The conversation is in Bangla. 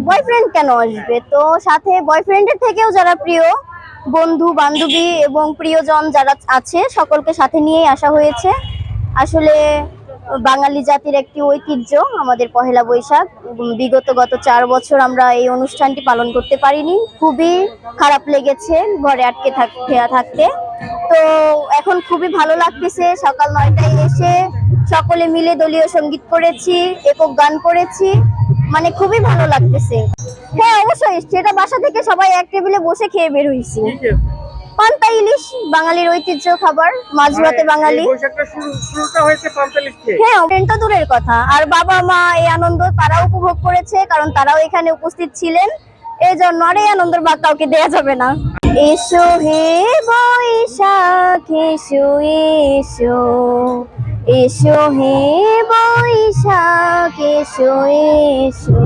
বয়ফ্রেন্ড কেন আসবে, তো সাথে বয়ফ্রেন্ডের থেকেও যারা প্রিয় বন্ধু বান্ধবী এবং প্রিয়জন যারা আছে সকলকে সাথে নিয়েই আসা হয়েছে। আসলে বাঙালি জাতির একটি ঐতিহ্য আমাদের পহেলা বৈশাখ। গত 4 বছর আমরা এই অনুষ্ঠানটি পালন করতে পারিনি, খুবই খারাপ লেগেছে ঘরে আটকে থাকতে। তো এখন খুবই ভালো লাগতেছে, সকাল 9টায় এসে সকলে মিলে দলীয় সঙ্গীত করেছি, একক গান করেছি, মানে খুবই ভালো লাগতেছে। হ্যাঁ অবশ্যই, সেটা বাসা থেকে সবাই এক টেবিলে বসে খেয়ে বের হয়েছি। পান্তা ইলিশ বাঙালির ঐতিহ্য খাবার, মাছ ভাতে বাঙালি। হ্যাঁ ট্রেনটা দূরের কথা, আর বাবা মা এই আনন্দ তারা উপভোগ করেছে, কারণ তারাও এখানে উপস্থিত ছিলেন। এই জন্য আর এই আনন্দের ভাগ কাউকে দেয়া যাবে না। এসো হে বৈশাখ এসো এসো, এসো হে বৈশাখ এসো এসো।